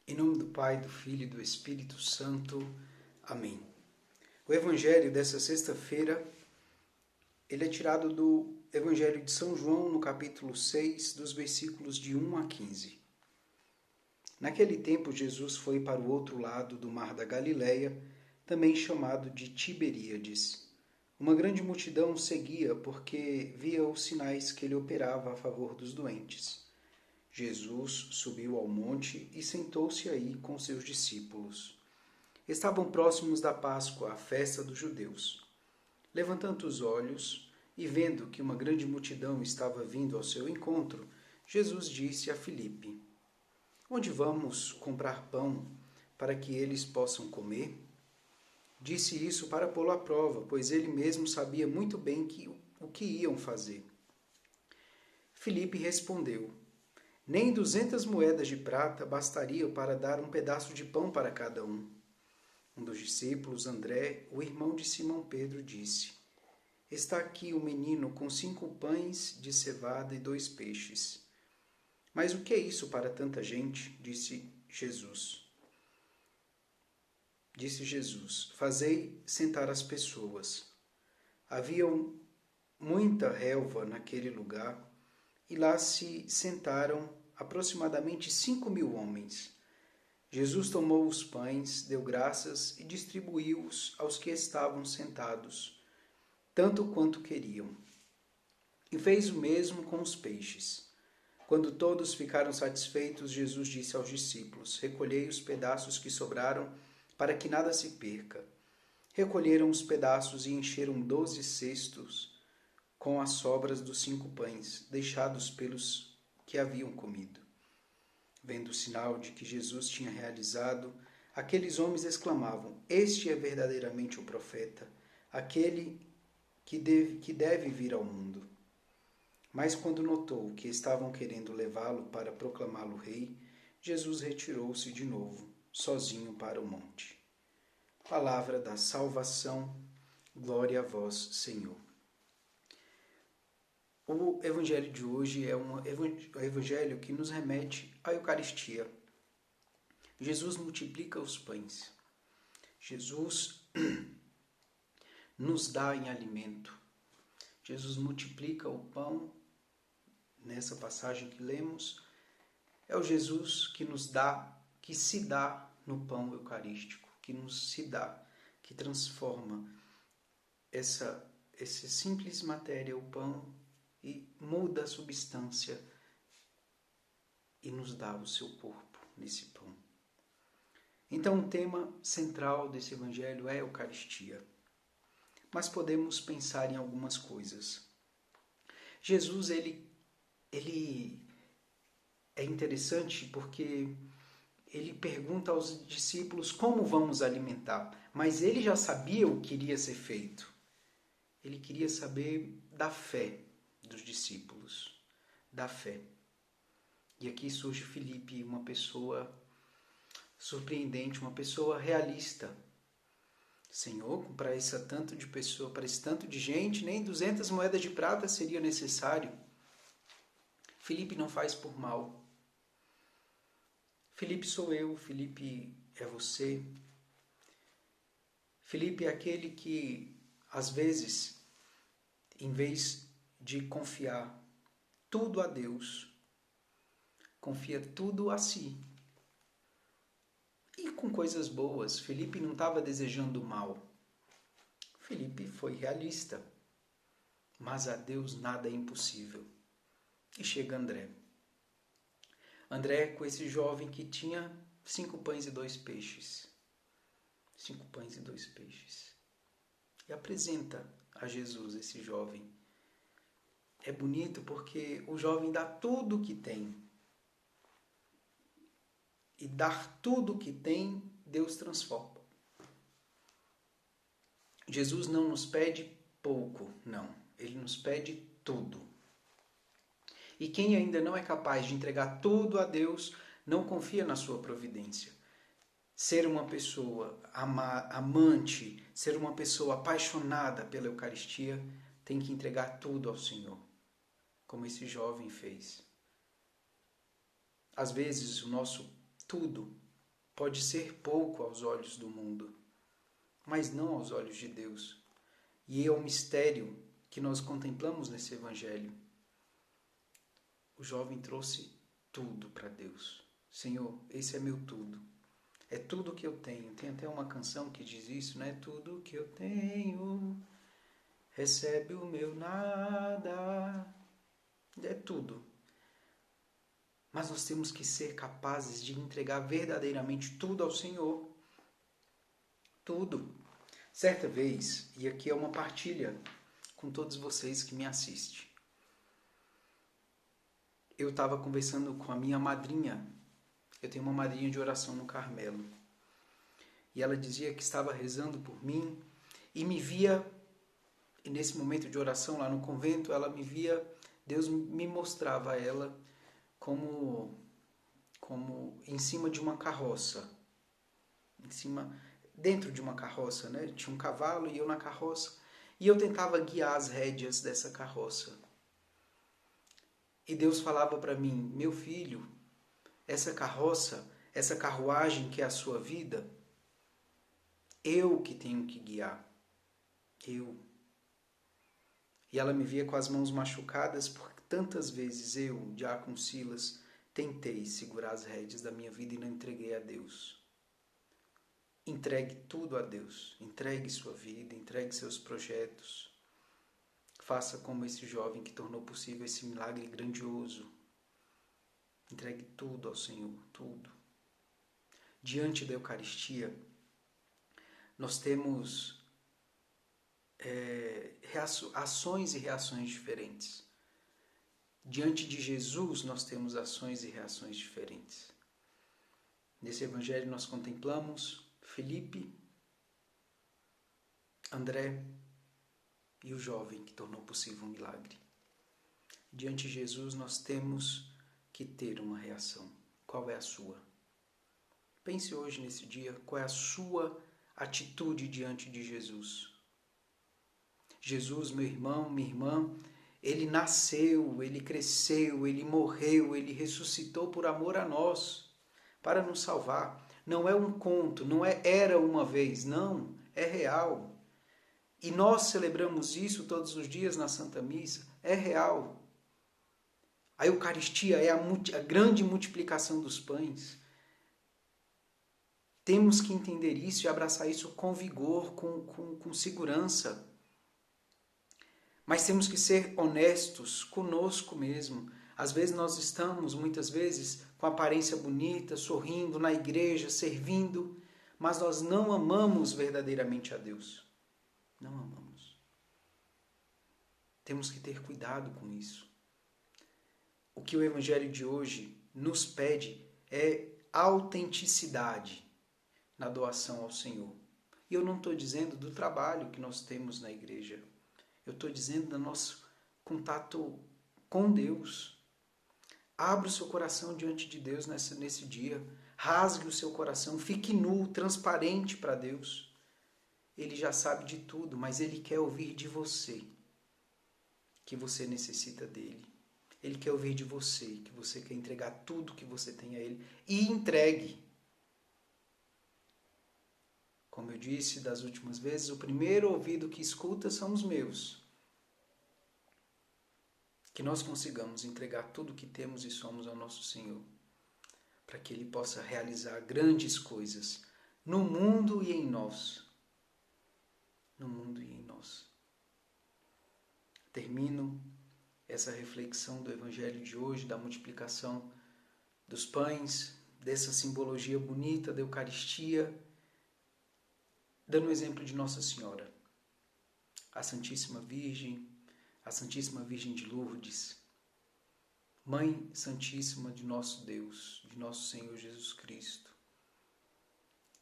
Em nome do Pai, do Filho e do Espírito Santo. Amém. O Evangelho dessa sexta-feira, ele é tirado do Evangelho de São João, no capítulo 6, dos versículos de 1 a 15. Naquele tempo, Jesus foi para o outro lado do mar da Galileia, também chamado de Tiberíades. Uma grande multidão o seguia porque via os sinais que ele operava a favor dos doentes. Jesus subiu ao monte e sentou-se aí com seus discípulos. Estavam próximos da Páscoa, a festa dos judeus. Levantando os olhos e vendo que uma grande multidão estava vindo ao seu encontro, Jesus disse a Filipe: Onde vamos comprar pão para que eles possam comer? Disse isso para pô-lo à prova, pois ele mesmo sabia muito bem o que iam fazer. Filipe respondeu: Nem 200 moedas de prata bastariam para dar um pedaço de pão para cada um. Um dos discípulos, André, o irmão de Simão Pedro, disse: Está aqui o menino com 5 pães de cevada e 2 peixes. Mas o que é isso para tanta gente? Disse Jesus. Fazei sentar as pessoas. Havia muita relva naquele lugar, e lá se sentaram aproximadamente 5.000 homens. Jesus tomou os pães, deu graças e distribuiu-os aos que estavam sentados, tanto quanto queriam. E fez o mesmo com os peixes. Quando todos ficaram satisfeitos, Jesus disse aos discípulos: Recolhei os pedaços que sobraram, para que nada se perca. Recolheram os pedaços e encheram 12 cestos com as sobras dos 5 pães, deixados pelos que haviam comido. Vendo o sinal de que Jesus tinha realizado, aqueles homens exclamavam: Este é verdadeiramente o profeta, aquele que deve vir ao mundo. Mas quando notou que estavam querendo levá-lo para proclamá-lo rei, Jesus retirou-se de novo, sozinho para o monte. Palavra da salvação, glória a vós, Senhor. O evangelho de hoje é um evangelho que nos remete à Eucaristia. Jesus multiplica os pães. Jesus nos dá em alimento. Jesus multiplica o pão. Nessa passagem que lemos, é o Jesus que nos dá, que se dá no pão eucarístico, que nos se dá, que transforma essa simples matéria, o pão, e muda a substância e nos dá o seu corpo nesse pão. Então, o tema central desse evangelho é a Eucaristia. Mas podemos pensar em algumas coisas. Jesus, ele é interessante porque ele pergunta aos discípulos como vamos alimentar, mas ele já sabia o que iria ser feito. Ele queria saber da fé dos discípulos, da fé. E aqui surge Filipe, uma pessoa surpreendente, uma pessoa realista. Senhor, para esse tanto de pessoa, para esse tanto de gente, nem 200 moedas de prata seria necessário. Filipe não faz por mal. Filipe sou eu, Filipe é você. Filipe é aquele que, às vezes, em vez de confiar tudo a Deus, confia tudo a si. E com coisas boas, Filipe não estava desejando o mal. Filipe foi realista. Mas a Deus nada é impossível. E chega André. André com esse jovem que tinha 5 pães e 2 peixes. 5 pães e 2 peixes. E apresenta a Jesus esse jovem. É bonito porque o jovem dá tudo o que tem. E dar tudo o que tem, Deus transforma. Jesus não nos pede pouco, não. Ele nos pede tudo. E quem ainda não é capaz de entregar tudo a Deus, não confia na sua providência. Ser uma pessoa amante, ser uma pessoa apaixonada pela Eucaristia, tem que entregar tudo ao Senhor, como esse jovem fez. Às vezes, o nosso tudo pode ser pouco aos olhos do mundo, mas não aos olhos de Deus. E é o mistério que nós contemplamos nesse evangelho. O jovem trouxe tudo para Deus. Senhor, esse é meu tudo. É tudo que eu tenho. Tem até uma canção que diz isso, né? Tudo que eu tenho, recebe o meu nada. É tudo. Mas nós temos que ser capazes de entregar verdadeiramente tudo ao Senhor. Tudo. Certa vez, e aqui é uma partilha com todos vocês que me assistem, eu estava conversando com a minha madrinha. Eu tenho uma madrinha de oração no Carmelo. E ela dizia que estava rezando por mim e me via, e nesse momento de oração lá no convento, ela me via, Deus me mostrava ela como em cima de uma carroça. Dentro de uma carroça, né? Tinha um cavalo e eu na carroça. E eu tentava guiar as rédeas dessa carroça. E Deus falava para mim, meu filho, essa carroça, essa carruagem que é a sua vida, eu que tenho que guiar. Eu. E ela me via com as mãos machucadas porque tantas vezes eu, Diácono Silas, tentei segurar as rédeas da minha vida e não entreguei a Deus. Entregue tudo a Deus. Entregue sua vida, entregue seus projetos. Faça como esse jovem que tornou possível esse milagre grandioso. Entregue tudo ao Senhor, tudo. Diante da Eucaristia, nós temos ações e reações diferentes. Diante de Jesus, nós temos ações e reações diferentes. Nesse evangelho nós contemplamos Felipe, André e o jovem que tornou possível um milagre. Diante de Jesus nós temos que ter uma reação. Qual é a sua? Pense hoje nesse dia, qual é a sua atitude diante de Jesus? Jesus, meu irmão, minha irmã, ele nasceu, ele cresceu, ele morreu, ele ressuscitou por amor a nós, para nos salvar. Não é um conto, não é era uma vez, não, é real. E nós celebramos isso todos os dias na Santa Missa, é real. A Eucaristia é a grande multiplicação dos pães. Temos que entender isso e abraçar isso com vigor, com segurança. Mas temos que ser honestos conosco mesmo. Às vezes nós estamos, muitas vezes, com aparência bonita, sorrindo na igreja, servindo, mas nós não amamos verdadeiramente a Deus. Não amamos. Temos que ter cuidado com isso. O que o Evangelho de hoje nos pede é autenticidade na doação ao Senhor. E eu não estou dizendo do trabalho que nós temos na igreja. Eu estou dizendo do nosso contato com Deus. Abra o seu coração diante de Deus nesse dia. Rasgue o seu coração. Fique nu, transparente para Deus. Ele já sabe de tudo, mas Ele quer ouvir de você que você necessita dEle. Ele quer ouvir de você, que você quer entregar tudo que você tem a Ele. E entregue. Como eu disse das últimas vezes, o primeiro ouvido que escuta são os meus. Que nós consigamos entregar tudo que temos e somos ao nosso Senhor, para que Ele possa realizar grandes coisas no mundo e em nós. No mundo e em nós. Termino essa reflexão do Evangelho de hoje, da multiplicação dos pães, dessa simbologia bonita da Eucaristia, dando o exemplo de Nossa Senhora, a Santíssima Virgem de Lourdes, Mãe Santíssima de nosso Deus, de nosso Senhor Jesus Cristo.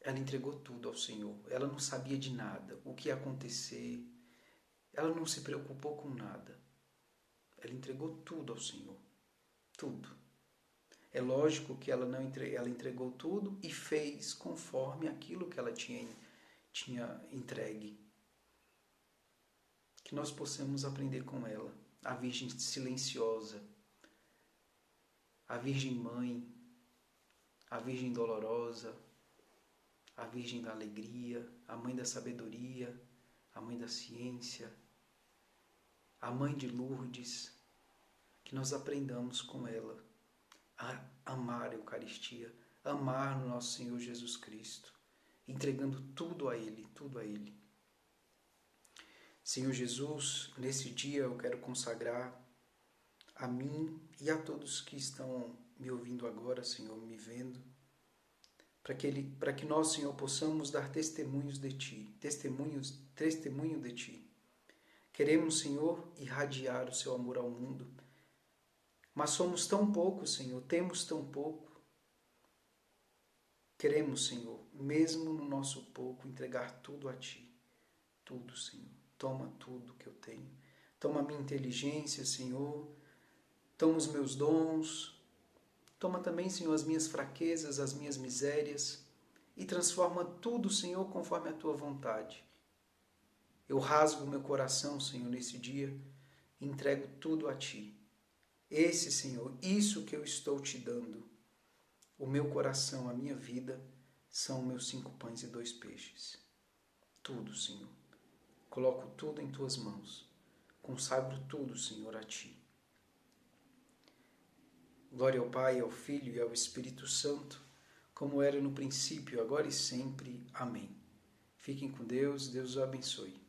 Ela entregou tudo ao Senhor, ela não sabia de nada, o que ia acontecer, ela não se preocupou com nada. Ela entregou tudo ao Senhor, tudo. É lógico que ela entregou tudo e fez conforme aquilo que ela tinha entregue. Que nós possamos aprender com ela, a Virgem silenciosa, a Virgem Mãe, a Virgem dolorosa, a Virgem da Alegria, a Mãe da Sabedoria, a Mãe da Ciência, a Mãe de Lourdes, que nós aprendamos com ela a amar a Eucaristia, amar no nosso Senhor Jesus Cristo, entregando tudo a Ele, tudo a Ele. Senhor Jesus, nesse dia eu quero consagrar a mim e a todos que estão me ouvindo agora, Senhor, me vendo, para que nós, Senhor, possamos dar testemunhos de Ti, testemunho de Ti. Queremos, Senhor, irradiar o Seu amor ao mundo, mas somos tão poucos, Senhor, temos tão pouco. Queremos, Senhor, mesmo no nosso pouco, entregar tudo a Ti. Tudo, Senhor. Toma tudo que eu tenho. Toma a minha inteligência, Senhor. Toma os meus dons. Toma também, Senhor, as minhas fraquezas, as minhas misérias. E transforma tudo, Senhor, conforme a Tua vontade. Eu rasgo o meu coração, Senhor, nesse dia. E entrego tudo a Ti. Esse, Senhor, isso que eu estou Te dando. O meu coração, a minha vida, são meus 5 pães e 2 peixes. Tudo, Senhor. Coloco tudo em Tuas mãos. Consagro tudo, Senhor, a Ti. Glória ao Pai, ao Filho e ao Espírito Santo, como era no princípio, agora e sempre. Amém. Fiquem com Deus, Deus os abençoe.